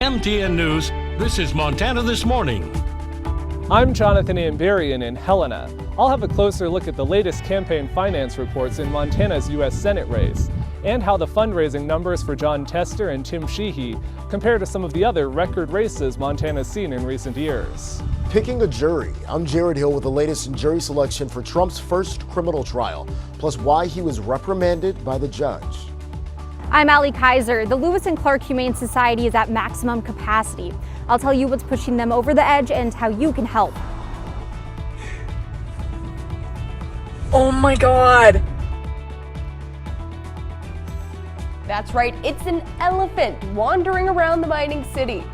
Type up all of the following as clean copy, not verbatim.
MTN News, this is Montana This Morning. I'm Jonathan Amberian in Helena. I'll have a closer look at the latest campaign finance reports in Montana's U.S. Senate race and how the fundraising numbers for Jon Tester and Tim Sheehy compare to some of the other record races Montana's seen in recent years. Picking a jury. I'm Jared Hill with the latest in jury selection for Trump's first criminal trial, plus why he was reprimanded by the judge. I'm Allie Kaiser. The Lewis and Clark Humane Society is at maximum capacity. I'll tell you what's pushing them over the edge and how you can help. Oh my God! That's right, it's an elephant wandering around the mining city.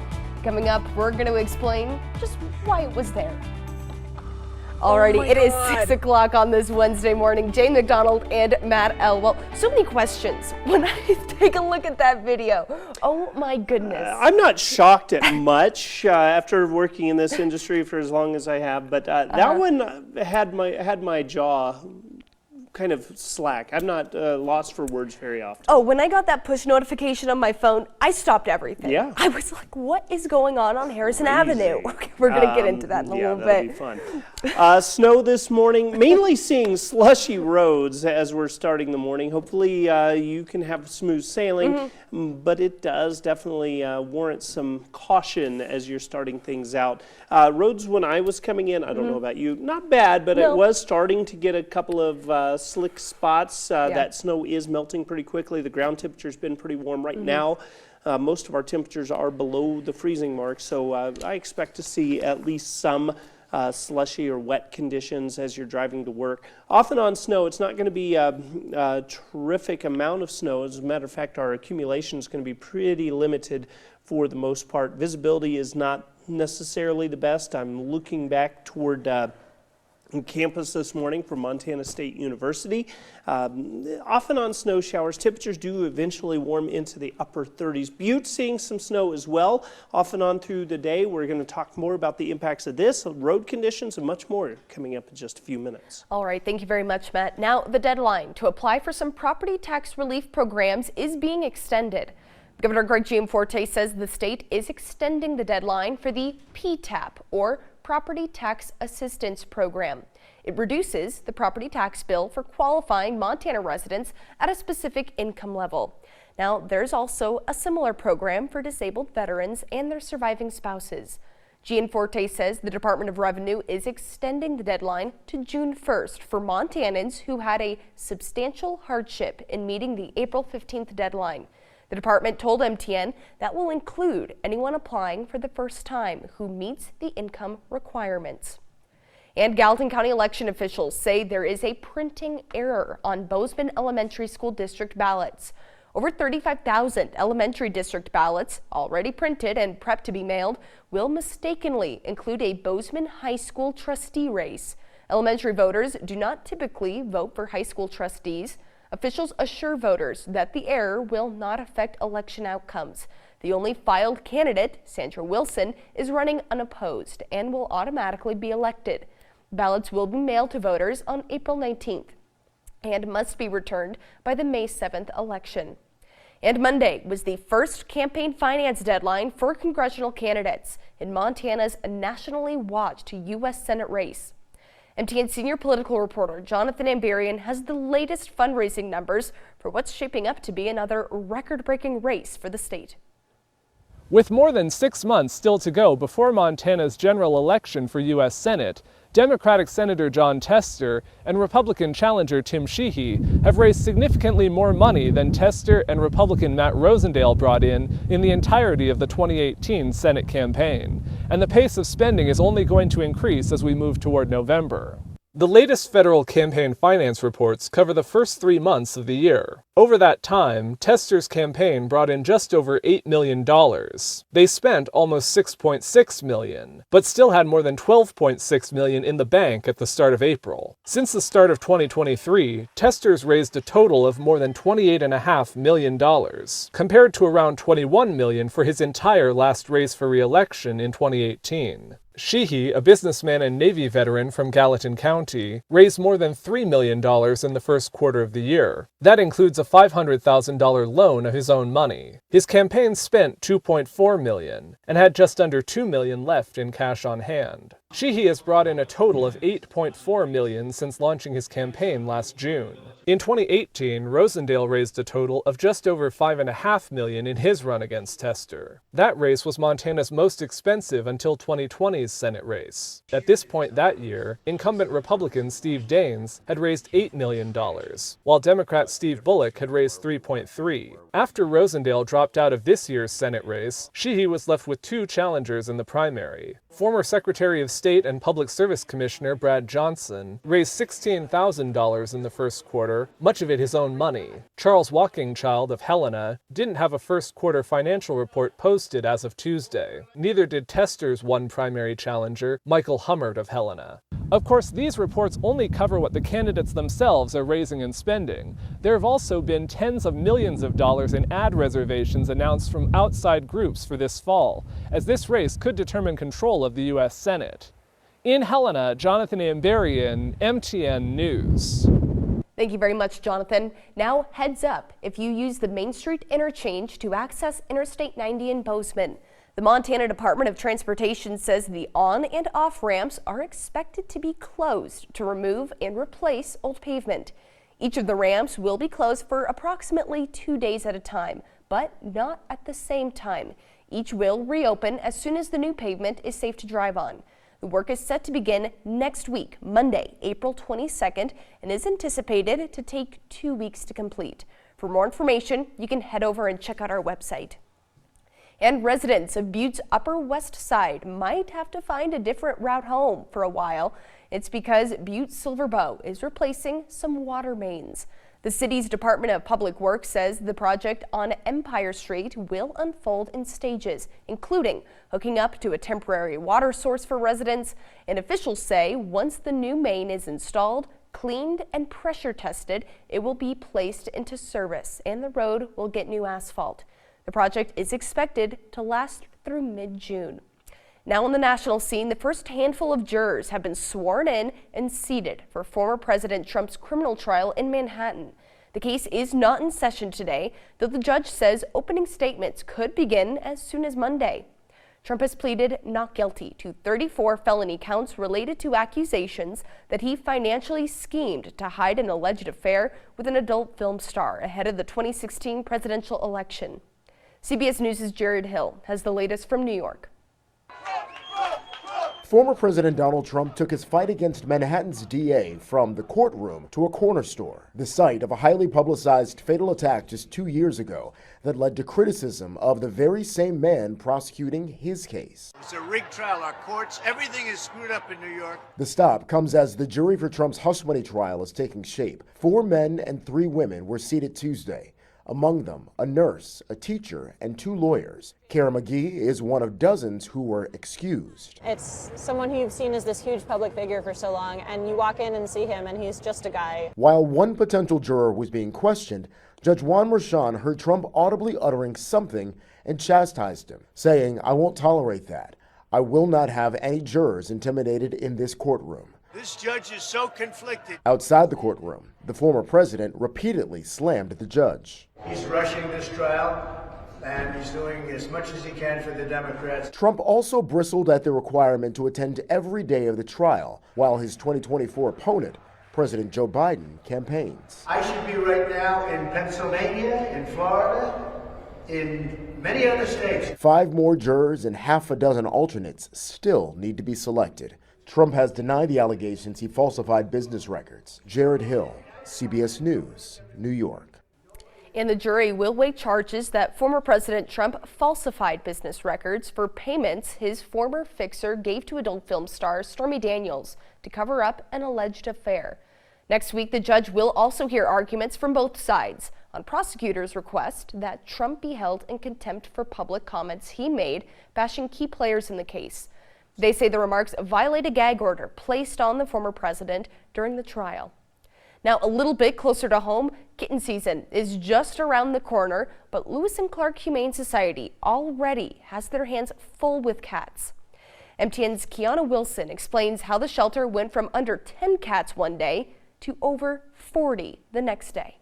Coming up, we're going to explain just why it was there. Alrighty, it is 6 o'clock on this Wednesday morning. Jane McDonald and Matt L. Well, so many questions when I take a look at that video. Oh my goodness. I'm not shocked at much after working in this industry for as long as I have, but that one had my jaw kind of slack. I'm not lost for words very often. Oh, when I got that push notification on my phone, I stopped everything. Yeah. I was like, what is going on Harrison Avenue? Okay, we're going to get into that in a little bit. Yeah, that'll be fun. Snow this morning, mainly seeing slushy roads as we're starting the morning. Hopefully you can have smooth sailing, but it does definitely warrant some caution as you're starting things out. Roads when I was coming in, I don't know about you, not bad, but it was starting to get a couple of slick spots. That snow is melting pretty quickly. The ground temperature's been pretty warm right now. Most of our temperatures are below the freezing mark, so I expect to see at least some slushy or wet conditions as you're driving to work. Often on snow, it's not going to be a terrific amount of snow. As a matter of fact, our accumulation is going to be pretty limited for the most part. Visibility is not necessarily the best. I'm looking back toward campus this morning from Montana State University. Often on snow showers, temperatures do eventually warm into the upper 30s. Butte seeing some snow as well, off and on through the day. We're going to talk more about the impacts of this, road conditions, and much more coming up in just a few minutes. All right, thank you very much, Matt. Now, the deadline to apply for some property tax relief programs is being extended. Governor Greg Gianforte says the state is extending the deadline for the PTAP, or Property Tax Assistance Program. It reduces the property tax bill for qualifying Montana residents at a specific income level. Now, there's also a similar program for disabled veterans and their surviving spouses. Gianforte says the Department of Revenue is extending the deadline to June 1st for Montanans who had a substantial hardship in meeting the April 15th deadline. The department told MTN that will include anyone applying for the first time who meets the income requirements. And Gallatin County election officials say there is a printing error on Bozeman Elementary School District ballots. Over 35,000 elementary district ballots, already printed and prepped to be mailed, will mistakenly include a Bozeman High School trustee race. Elementary voters do not typically vote for high school trustees. Officials assure voters that the error will not affect election outcomes. The only filed candidate, Sandra Wilson, is running unopposed and will automatically be elected. Ballots will be mailed to voters on April 19th and must be returned by the May 7th election. And Monday was the first campaign finance deadline for congressional candidates in Montana's nationally watched U.S. Senate race. MTN senior political reporter Jonathan Amberian has the latest fundraising numbers for what's shaping up to be another record-breaking race for the state. With more than 6 months still to go before Montana's general election for U.S. Senate, Democratic Senator Jon Tester and Republican challenger Tim Sheehy have raised significantly more money than Tester and Republican Matt Rosendale brought in the entirety of the 2018 Senate campaign. And the pace of spending is only going to increase as we move toward November. The latest federal campaign finance reports cover the first 3 months of the year. Over that time, Tester's campaign brought in just over $8 million. They spent almost $6.6 million, but still had more than $12.6 million in the bank at the start of April. Since the start of 2023, Tester's raised a total of more than $28.5 million, compared to around $21 million for his entire last race for re-election in 2018. Sheehy, a businessman and Navy veteran from Gallatin County, raised more than $3 million in the first quarter of the year. That includes a $500,000 loan of his own money. His campaign spent $2.4 million and had just under $2 million left in cash on hand. Sheehy has brought in a total of $8.4 million since launching his campaign last June. In 2018, Rosendale raised a total of just over $5.5 million in his run against Tester. That race was Montana's most expensive until 2020's Senate race. At this point that year, incumbent Republican Steve Daines had raised $8 million, while Democrat Steve Bullock had raised $3.3. After Rosendale dropped out of this year's Senate race, Sheehy was left with two challengers in the primary. Former Secretary of State and Public Service Commissioner Brad Johnson raised $16,000 in the first quarter, much of it his own money. Charles Walkingchild of Helena didn't have a first quarter financial report posted as of Tuesday. Neither did Tester's one primary challenger, Michael Hummert of Helena. Of course, these reports only cover what the candidates themselves are raising and spending. There have also been tens of millions of dollars in ad reservations announced from outside groups for this fall, as this race could determine control of the U.S. Senate. In Helena, Jonathan Amberian, MTN News. Thank you very much, Jonathan. Now, heads up if you use the Main Street Interchange to access Interstate 90 in Bozeman. The Montana Department of Transportation says the on and off ramps are expected to be closed to remove and replace old pavement. Each of the ramps will be closed for approximately 2 days at a time, but not at the same time. Each will reopen as soon as the new pavement is safe to drive on. The work is set to begin next week, Monday, April 22nd, and is anticipated to take 2 weeks to complete. For more information, you can head over and check out our website. And residents of Butte's Upper West Side might have to find a different route home for a while. It's because Butte Silver Bow is replacing some water mains. The city's Department of Public Works says the project on Empire Street will unfold in stages, including hooking up to a temporary water source for residents. And officials say once the new main is installed, cleaned, and pressure tested, it will be placed into service and the road will get new asphalt. The project is expected to last through mid-June. Now on the national scene, the first handful of jurors have been sworn in and seated for former President Trump's criminal trial in Manhattan. The case is not in session today, though the judge says opening statements could begin as soon as Monday. Trump has pleaded not guilty to 34 felony counts related to accusations that he financially schemed to hide an alleged affair with an adult film star ahead of the 2016 presidential election. CBS News' Jared Hill has the latest from New York. Former President Donald Trump took his fight against Manhattan's DA from the courtroom to a corner store, the site of a highly publicized fatal attack just 2 years ago that led to criticism of the very same man prosecuting his case. It's a rigged trial. Our courts, everything is screwed up in New York. The stop comes as the jury for Trump's hush money trial is taking shape. 4 men and 3 women were seated Tuesday. Among them, a nurse, a teacher, and 2 lawyers. Kara McGee is one of dozens who were excused. It's someone who you've seen as this huge public figure for so long, and you walk in and see him, and he's just a guy. While one potential juror was being questioned, Judge Juan Merchan heard Trump audibly uttering something and chastised him, saying, "I won't tolerate that. I will not have any jurors intimidated in this courtroom." This judge is so conflicted. Outside the courtroom, the former president repeatedly slammed the judge. He's rushing this trial, and he's doing as much as he can for the Democrats. Trump also bristled at the requirement to attend every day of the trial, while his 2024 opponent, President Joe Biden, campaigns. I should be right now in Pennsylvania, in Florida, in many other states. 5 more jurors and half a dozen alternates still need to be selected. Trump has denied the allegations he falsified business records. Jared Hill, CBS News, New York. And the jury will weigh charges that former President Trump falsified business records for payments his former fixer gave to adult film star Stormy Daniels to cover up an alleged affair. Next week, the judge will also hear arguments from both sides on prosecutors' request that Trump be held in contempt for public comments he made bashing key players in the case. They say the remarks violate a gag order placed on the former president during the trial. Now, a little bit closer to home, kitten season is just around the corner, but Lewis and Clark Humane Society already has their hands full with cats. MTN's Kiana Wilson explains how the shelter went from under 10 cats one day to over 40 the next day.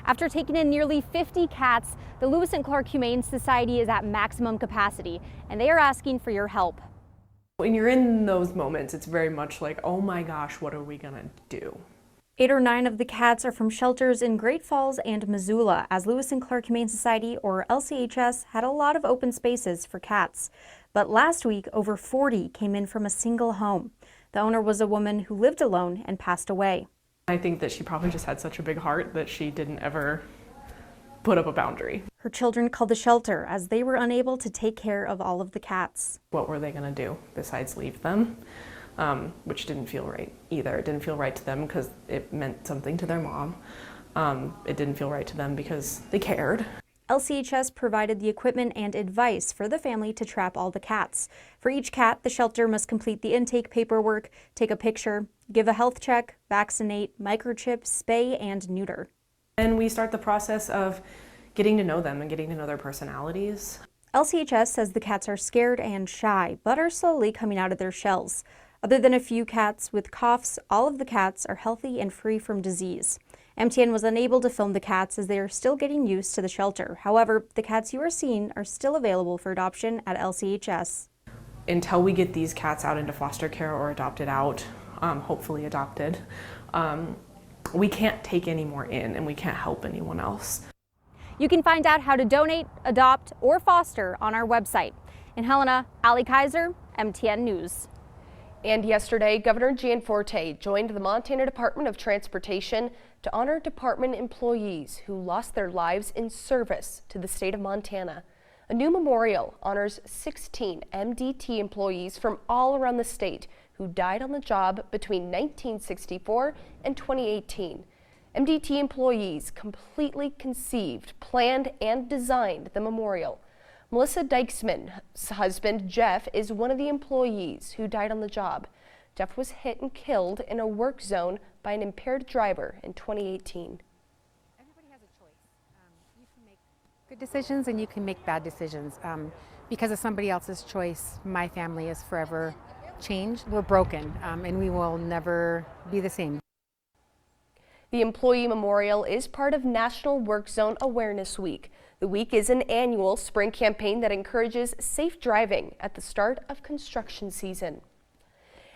After taking in nearly 50 cats, the Lewis and Clark Humane Society is at maximum capacity, and they are asking for your help. When you're in those moments, it's very much like, oh my gosh, what are we gonna do? 8 or 9 of the cats are from shelters in Great Falls and Missoula, as Lewis and Clark Humane Society, or LCHS, had a lot of open spaces for cats. But last week, over 40 came in from a single home. The owner was a woman who lived alone and passed away. I think that she probably just had such a big heart that she didn't ever put up a boundary. Her children called the shelter as they were unable to take care of all of the cats. What were they gonna do besides leave them? Which didn't feel right either. It didn't feel right to them because it meant something to their mom. It didn't feel right to them because they cared. LCHS provided the equipment and advice for the family to trap all the cats. For each cat, the shelter must complete the intake paperwork, take a picture, give a health check, vaccinate, microchip, spay, and neuter. And we start the process of getting to know them and getting to know their personalities. LCHS says the cats are scared and shy, but are slowly coming out of their shells. Other than a few cats with coughs, all of the cats are healthy and free from disease. MTN was unable to film the cats as they are still getting used to the shelter. However, the cats you are seeing are still available for adoption at LCHS. Until we get these cats out into foster care or adopted out, hopefully adopted, we can't take any more in and we can't help anyone else. You can find out how to donate, adopt, or foster on our website. In Helena, Ali Kaiser, MTN News. And yesterday, Governor Gianforte joined the Montana Department of Transportation to honor department employees who lost their lives in service to the state of Montana. A new memorial honors 16 MDT employees from all around the state who died on the job between 1964 and 2018. MDT employees completely conceived, planned, and designed the memorial. Melissa Dykesman's husband, Jeff, is one of the employees who died on the job. Jeff was hit and killed in a work zone by an impaired driver in 2018. Everybody has a choice. You can make good decisions and you can make bad decisions. Because of somebody else's choice, my family is forever changed. We're broken, and we will never be the same. The Employee Memorial is part of National Work Zone Awareness Week. The week is an annual spring campaign that encourages safe driving at the start of construction season.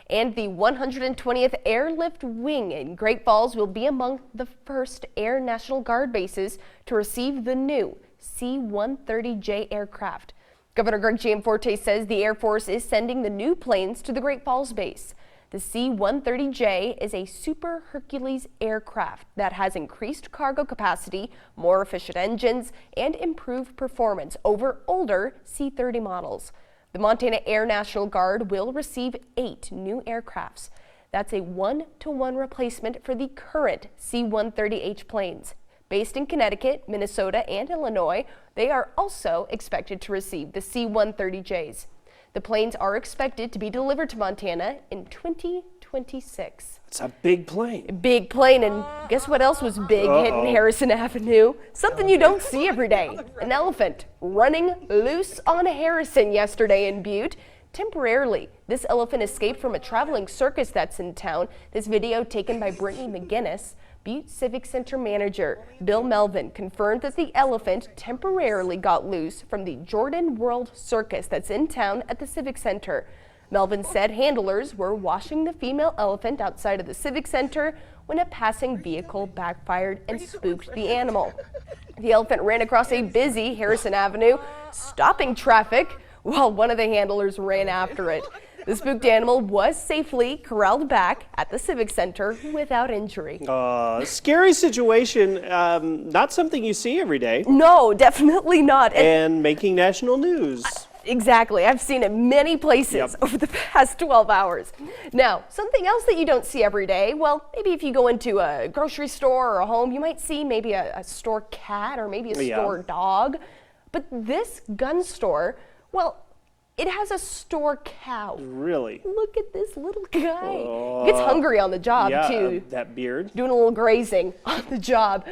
And the 120th Airlift Wing in Great Falls will be among the first Air National Guard bases to receive the new C-130J aircraft. Governor Greg Gianforte says the Air Force is sending the new planes to the Great Falls base. The C-130J is a Super Hercules aircraft that has increased cargo capacity, more efficient engines, and improved performance over older C-30 models. The Montana Air National Guard will receive 8 new aircrafts. That's a 1-to-1 replacement for the current C-130H planes. Based in Connecticut, Minnesota, and Illinois, they are also expected to receive the C-130Js. The planes are expected to be delivered to Montana in 2026. It's a big plane. Big plane, and guess what else was big hitting Harrison Avenue? Something you don't see every day. An elephant running loose on Harrison yesterday in Butte. Temporarily, this elephant escaped from a traveling circus that's in town. This video taken by Brittany McGinnis. Butte Civic Center manager Bill Melvin confirmed that the elephant temporarily got loose from the Jordan World Circus that's in town at the Civic Center. Melvin said handlers were washing the female elephant outside of the Civic Center when a passing vehicle backfired and spooked the animal. The elephant ran across a busy Harrison Avenue, stopping traffic while one of the handlers ran after it. The spooked animal was safely corralled back at the Civic Center without injury. Scary situation, not something you see every day. No, definitely not. And making national news. Exactly. I've seen it many places over the past 12 hours. Now, something else that you don't see every day, well, maybe if you go into a grocery store or a home, you might see maybe a store cat or maybe a store dog. But this gun store, well, It has a store cow. Really? Look at this little guy. He gets hungry on the job, Yeah, too. that beard. Doing a little grazing on the job.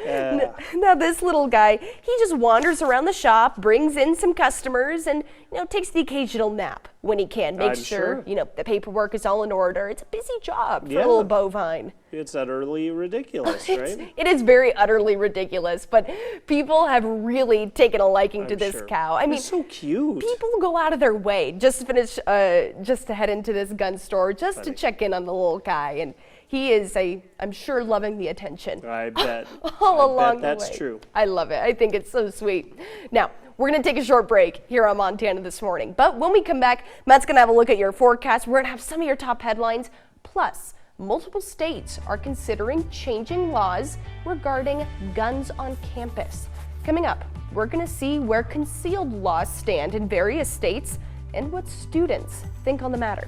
Now this little guy, he just wanders around the shop, brings in some customers, and takes the occasional nap when he can. Makes sure the paperwork is all in order. It's a busy job for a little bovine. It's utterly ridiculous, right? It is very utterly ridiculous, but people have really taken a liking to this cow. I mean, it's so cute. People go out of their way just to head into this gun store just to check in on the little guy, and he is I'm sure loving the attention. I bet. All along the way. That's true. I love it. I think it's so sweet. Now, we're going to take a short break here on Montana This Morning, but when we come back, Matt's going to have a look at your forecast. We're going to have some of your top headlines, plus multiple states are considering changing laws regarding guns on campus. Coming up, we're going to see where concealed laws stand in various states and what students think on the matter.